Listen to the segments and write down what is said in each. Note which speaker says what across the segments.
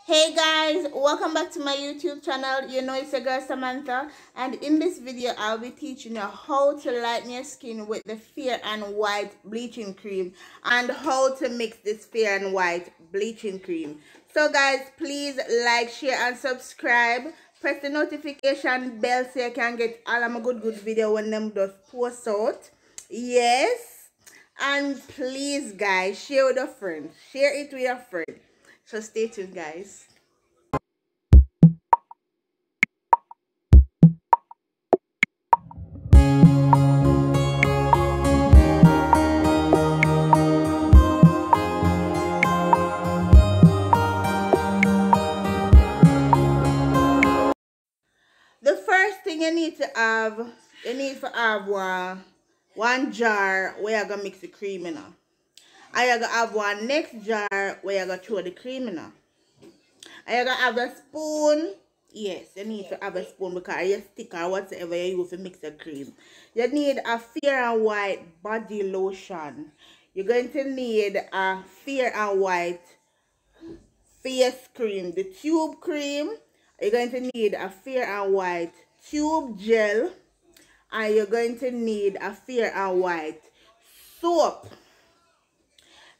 Speaker 1: Hey guys, welcome back to my YouTube channel. You know it's your girl Samantha, and in this video I'll be teaching you how to lighten your skin with the Fair and White bleaching cream and how to mix this Fair and White bleaching cream. So guys, please like, share and subscribe. Press the notification bell so you can get all of my good video when them does post out. Yes, and please guys, share with a friend, share it with your friend. So stay tuned guys. The first thing you need to have one jar where you're gonna mix the cream in. And you're gonna have one next jar where you're gonna throw the cream in. And you're gonna have a spoon. Yes, you need to have a spoon because you stick or whatever you use to mix the cream. You need a Fair and White body lotion. You're going to need a Fair and White face cream, the tube cream. You're going to need a Fair and White tube gel, and you're going to need a Fair and White soap.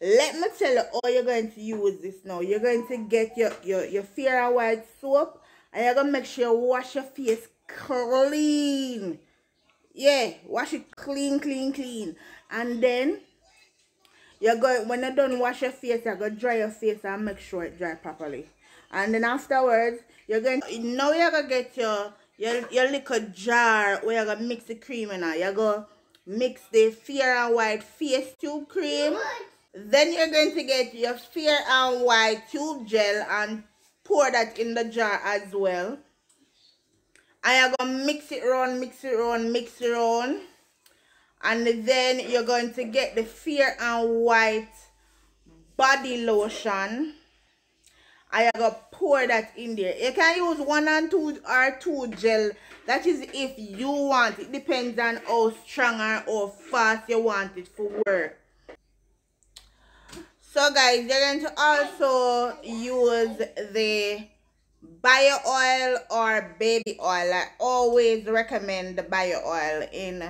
Speaker 1: Let me tell you how you're going to use this now. You're going to get your Fair and White soap, and you're going to make sure you wash your face clean. Yeah, wash it clean. And then you're going, when you're done wash your face, you're going to dry your face and make sure it dry properly. And then afterwards, you're going to get your little jar where you're going to mix the cream in. You're going to mix the Fair and White face tube cream. Then you're going to get your Fair and White tube gel and pour that in the jar as well. And you're going to mix it around. And then you're going to get the Fair and White body lotion. And you're going to pour that in there. You can use 1 and 2 or 2 gel. That is if you want. It depends on how strong or how fast you want it to work. So guys, you're going to also use the bio oil or baby oil. I always recommend the bio oil in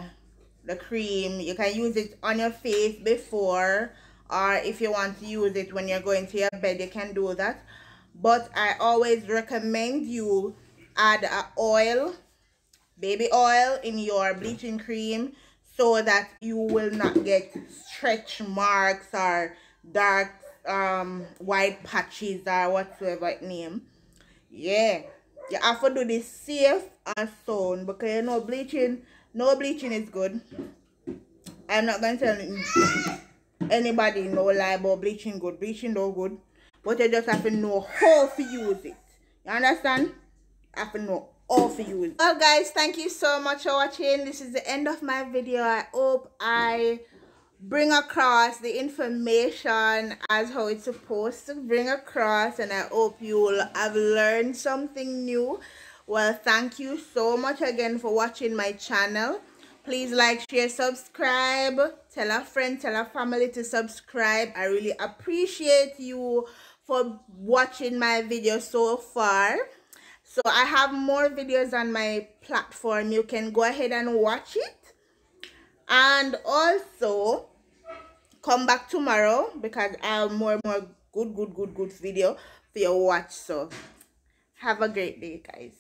Speaker 1: the cream. You can use it on your face before, or if you want to use it when you're going to your bed, you can do that. But I always recommend you add a oil, baby oil, in your bleaching cream so that you will not get stretch marks or dark white patches or whatsoever it name. Yeah, you have to do this safe and sound because you know no bleaching is good. I'm not going to tell anybody no lie about bleaching good. Bleaching no good. But you just have to know how to use it. You understand? You have to know how to use it. Well guys, thank you so much for watching. This is the end of my video. I hope I bring across the information as how it's supposed to bring across, and I hope you'll have learned something new. Well, thank you so much again for watching my channel. Please like, share, subscribe, tell a friend, tell a family to subscribe. I really appreciate you for watching my video so far. So I have more videos on my platform. You can go ahead and watch it. And also come back tomorrow because I have more good video for your watch. So have a great day guys.